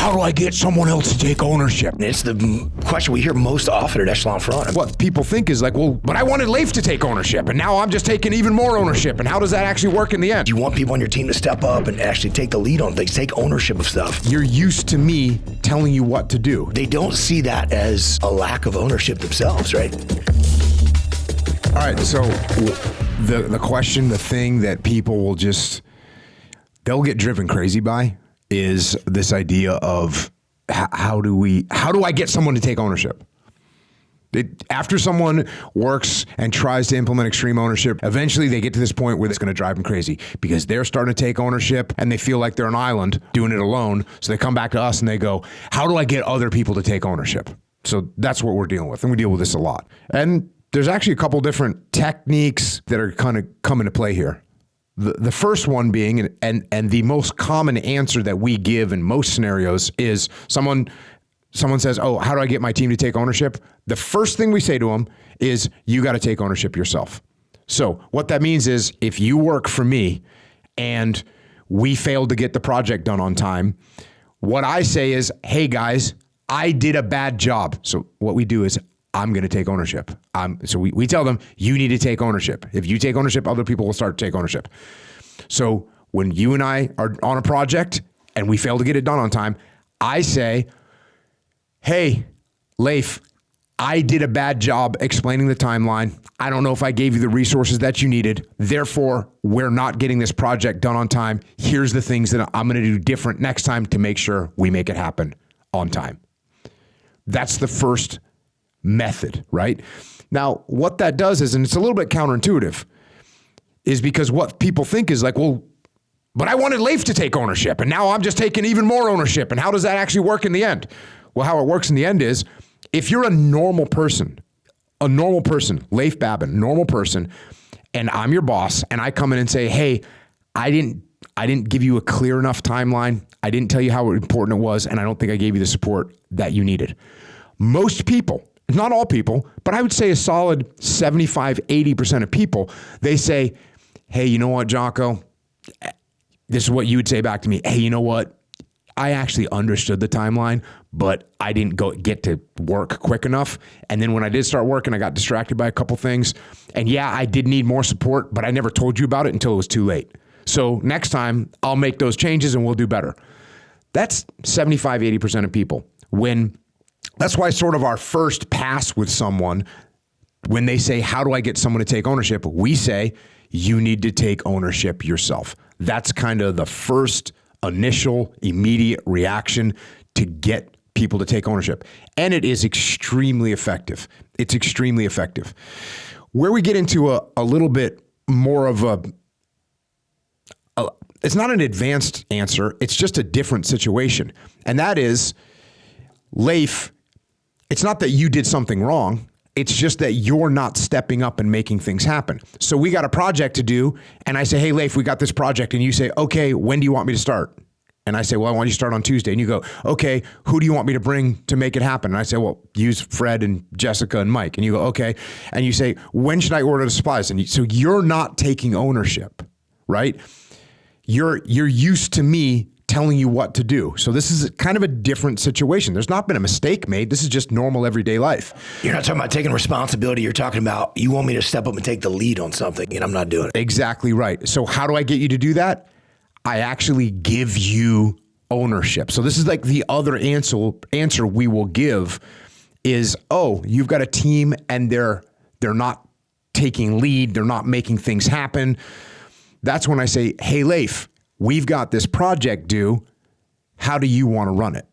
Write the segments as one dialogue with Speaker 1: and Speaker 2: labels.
Speaker 1: how do I get someone else to take ownership?
Speaker 2: And it's the question we hear most often at Echelon Front.
Speaker 1: What people think is like, well, but I wanted Leif to take ownership, and now I'm just taking even more ownership. And how does that actually work in the end?
Speaker 2: You want people on your team to step up and actually take the lead on things, take ownership of stuff.
Speaker 1: You're used to me telling you what to do.
Speaker 2: They don't see that as a lack of ownership themselves, right?
Speaker 1: All right, so the question, the thing that people will they'll get driven crazy by is this idea of how do I get someone to take ownership? After someone works and tries to implement extreme ownership, eventually they get to this point where it's going to drive them crazy because they're starting to take ownership and they feel like they're an island doing it alone. So they come back to us and they go, how do I get other people to take ownership? So that's what we're dealing with. And we deal with this a lot. And there's actually a couple different techniques that are kind of come into play here. The first one being, and the most common answer that we give in most scenarios is someone says, oh, how do I get my team to take ownership? The first thing we say to them is, you got to take ownership yourself. So what that means is if you work for me and we failed to get the project done on time, what I say is, hey guys, I did a bad job. So what we do is, I'm going to take ownership. So we tell them, you need to take ownership. If you take ownership, other people will start to take ownership. So when you and I are on a project and we fail to get it done on time, I say, hey, Leif, I did a bad job explaining the timeline. I don't know if I gave you the resources that you needed. Therefore, we're not getting this project done on time. Here's the things that I'm going to do different next time to make sure we make it happen on time. That's the first method, right? Now, what that does is, and it's a little bit counterintuitive, is because what people think is like, well, but I wanted Leif to take ownership, and now I'm just taking even more ownership. And how does that actually work in the end? Well, how it works in the end is, if you're a normal person, Leif Babin, normal person, and I'm your boss, and I come in and say, hey, I didn't give you a clear enough timeline. I didn't tell you how important it was, and I don't think I gave you the support that you needed. Most people, not all people, but I would say a solid 75, 80% of people, they say, hey, you know what, Jocko? This is what you would say back to me. Hey, you know what? I actually understood the timeline, but I didn't get to work quick enough. And then when I did start working, I got distracted by a couple things. And yeah, I did need more support, but I never told you about it until it was too late. So next time I'll make those changes and we'll do better. That's 75, 80% of people. That's why sort of our first pass with someone, when they say, how do I get someone to take ownership? We say, you need to take ownership yourself. That's kind of the first initial immediate reaction to get people to take ownership. And it is extremely effective. It's extremely effective. Where we get into a little bit more of it's not an advanced answer. It's just a different situation. And that is, Leif, it's not that you did something wrong. It's just that you're not stepping up and making things happen. So we got a project to do, and I say, hey, Leif, we got this project. And you say, okay, when do you want me to start? And I say, well, I want you to start on Tuesday. And you go, okay, who do you want me to bring to make it happen? And I say, well, use Fred and Jessica and Mike. And you go, okay. And you say, when should I order the supplies? And so you're not taking ownership, right? You're used to me telling you what to do. So this is kind of a different situation. There's not been a mistake made. This is just normal everyday life.
Speaker 2: You're not talking about taking responsibility. You're talking about, you want me to step up and take the lead on something, and I'm not doing it.
Speaker 1: Exactly right. So how do I get you to do that? I actually give you ownership. So this is like the other answer we will give is, oh, you've got a team and they're not taking lead. They're not making things happen. That's when I say, hey, Leif, we've got this project due. How do you want to run it?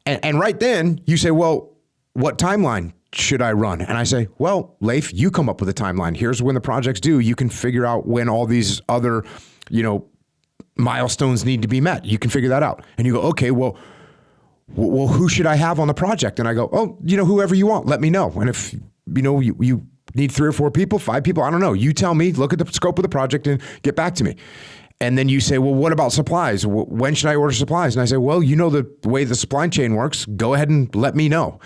Speaker 1: And right then you say, well, what timeline should I run? And I say, well, Leif, you come up with a timeline. Here's when the project's due. You can figure out when all these other, milestones need to be met. You can figure that out. And you go, okay, well, who should I have on the project? And I go, oh, whoever you want, let me know. And if, you need 3 or 4 people, 5 people, I don't know. You tell me, look at the scope of the project and get back to me. And then you say, well, what about supplies? When should I order supplies? And I say, well, the way the supply chain works, go ahead and let me know.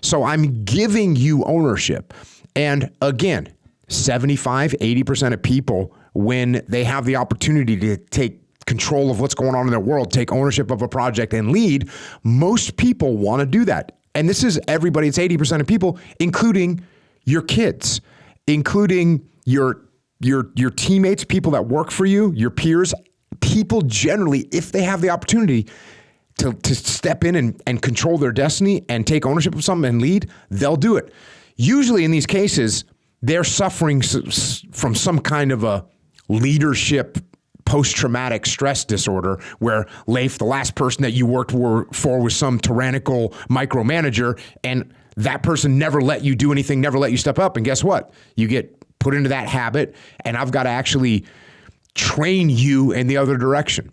Speaker 1: So I'm giving you ownership. And again, 75, 80% of people, when they have the opportunity to take control of what's going on in their world, take ownership of a project and lead, most people want to do that. And this is everybody. It's 80% of people, including your kids, including your teammates, people that work for you, your peers. People generally, if they have the opportunity to step in and control their destiny and take ownership of something and lead, they'll do it. Usually in these cases, they're suffering from some kind of a leadership post-traumatic stress disorder where, Leif, the last person that you worked for was some tyrannical micromanager, and that person never let you do anything, never let you step up. And guess what? You get put into that habit, and I've got to actually train you in the other direction.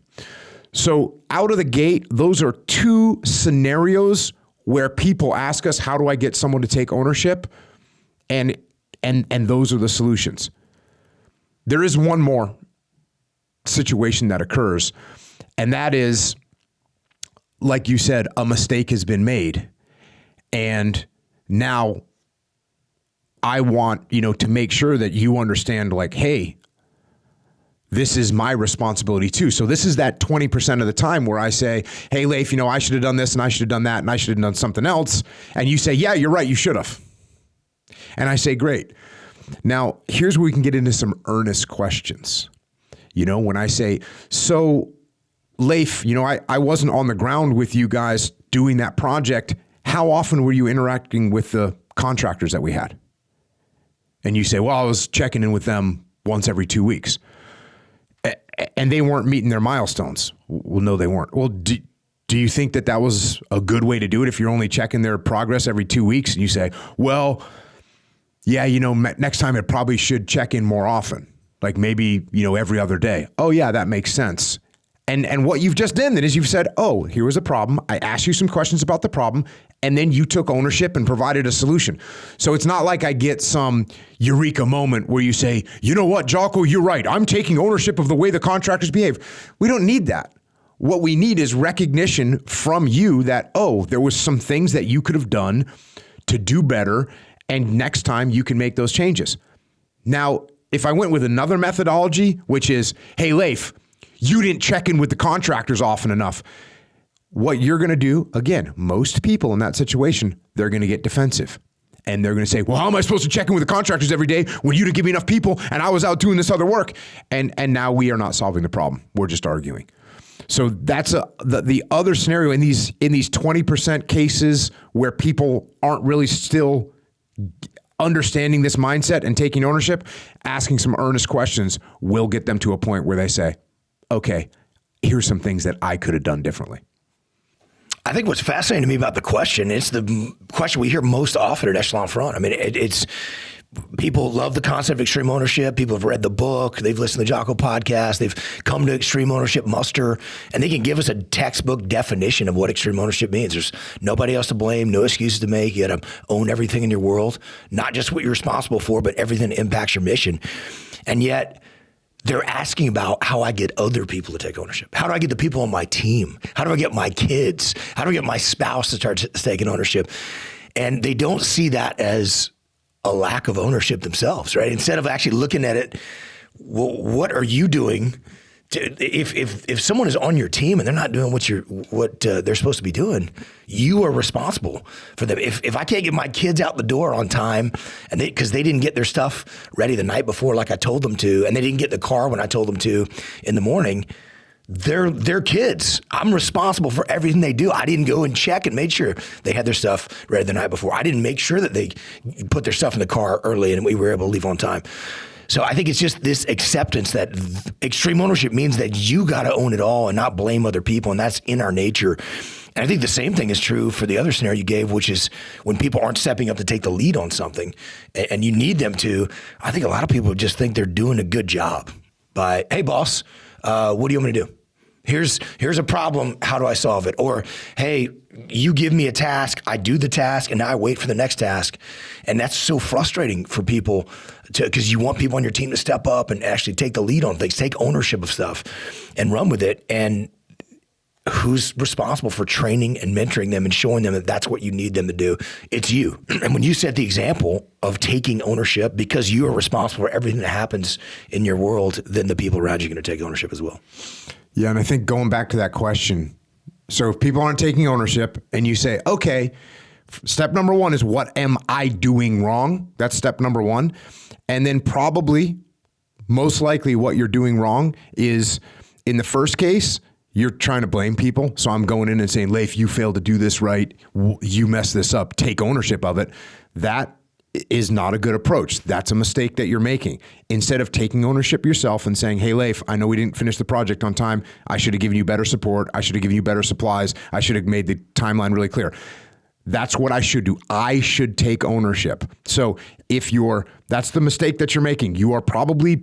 Speaker 1: So out of the gate, those are two scenarios where people ask us, how do I get someone to take ownership? And those are the solutions. There is one more situation that occurs, and that is, like you said, a mistake has been made. And now I want, to make sure that you understand, like, hey, this is my responsibility too. So this is that 20% of the time where I say, hey, Leif, I should have done this and I should have done that and I should have done something else. And you say, yeah, you're right, you should have. And I say, great. Now, here's where we can get into some earnest questions. When I say, so Leif, I wasn't on the ground with you guys doing that project. How often were you interacting with the contractors that we had? And you say, well, I was checking in with them once every 2 weeks. And they weren't meeting their milestones. Well, no, they weren't. Well, do you think that was a good way to do it if you're only checking their progress every 2 weeks? And you say, well, yeah, next time it probably should check in more often. Like maybe, every other day. Oh yeah, that makes sense. And what you've just done then is you've said, oh, here was a problem. I asked you some questions about the problem, and then you took ownership and provided a solution. So it's not like I get some eureka moment where you say, you know what, Jocko, you're right. I'm taking ownership of the way the contractors behave. We don't need that. What we need is recognition from you that, oh, there was some things that you could have done to do better, and next time you can make those changes. Now, if I went with another methodology, which is, hey, Leif, you didn't check in with the contractors often enough. What you're going to do, again, most people in that situation, they're going to get defensive. And they're going to say, well, how am I supposed to check in with the contractors every day when you didn't give me enough people and I was out doing this other work? And now we are not solving the problem. We're just arguing. So that's the other scenario in these 20% cases where people aren't really still understanding this mindset and taking ownership. Asking some earnest questions will get them to a point where they say, okay, here's some things that I could have done differently.
Speaker 2: I think what's fascinating to me about the question, it's the question we hear most often at Echelon Front. I mean, it's people love the concept of extreme ownership. People have read the book. They've listened to the Jocko podcast. They've come to Extreme Ownership Muster, and they can give us a textbook definition of what extreme ownership means. There's nobody else to blame, no excuses to make. You got to own everything in your world, not just what you're responsible for, but everything that impacts your mission. And yet, they're asking about how I get other people to take ownership. How do I get the people on my team? How do I get my kids? How do I get my spouse to start taking ownership? And they don't see that as a lack of ownership themselves, right? Instead of actually looking at it, well, what are you doing? If someone is on your team and they're not doing what they're supposed to be doing, you are responsible for them. If I can't get my kids out the door on time, and because they didn't get their stuff ready the night before like I told them to, and they didn't get the car when I told them to in the morning, they're kids. I'm responsible for everything they do. I didn't go and check and made sure they had their stuff ready the night before. I didn't make sure that they put their stuff in the car early and we were able to leave on time. So I think it's just this acceptance that extreme ownership means that you got to own it all and not blame other people. And that's in our nature. And I think the same thing is true for the other scenario you gave, which is when people aren't stepping up to take the lead on something and you need them to. I think a lot of people just think they're doing a good job by, hey, boss, what do you want me to do? Here's a problem. How do I solve it? Or, hey, you give me a task, I do the task, and now I wait for the next task. And that's so frustrating for people because you want people on your team to step up and actually take the lead on things, take ownership of stuff and run with it. And who's responsible for training and mentoring them and showing them that that's what you need them to do? It's you. And when you set the example of taking ownership because you are responsible for everything that happens in your world, then the people around you are going to take ownership as well.
Speaker 1: Yeah, and I think going back to that question, so if people aren't taking ownership and you say, okay, step number one is what am I doing wrong? That's step number one. And then probably, most likely what you're doing wrong is, in the first case, you're trying to blame people. So I'm going in and saying, Leif, you failed to do this right. You messed this up. Take ownership of it. That is not a good approach. That's a mistake that you're making. Instead of taking ownership yourself and saying, hey, Leif, I know we didn't finish the project on time. I should have given you better support. I should have given you better supplies. I should have made the timeline really clear. That's what I should do. I should take ownership. So that's the mistake that you're making. You are probably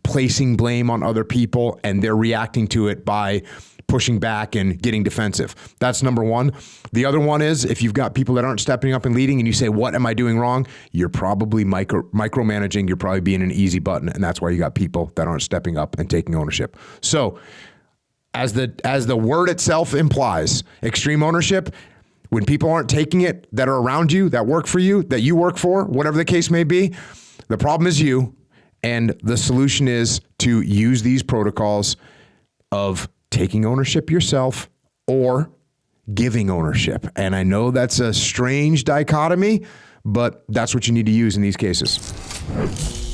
Speaker 1: placing blame on other people and they're reacting to it by pushing back and getting defensive. That's number one. The other one is, if you've got people that aren't stepping up and leading and you say, what am I doing wrong? You're probably micromanaging. You're probably being an easy button. And that's why you got people that aren't stepping up and taking ownership. So as the word itself implies, extreme ownership, when people aren't taking it, that are around you, that work for you, that you work for, whatever the case may be, the problem is you. And the solution is to use these protocols of taking ownership yourself or giving ownership. And I know that's a strange dichotomy, but that's what you need to use in these cases.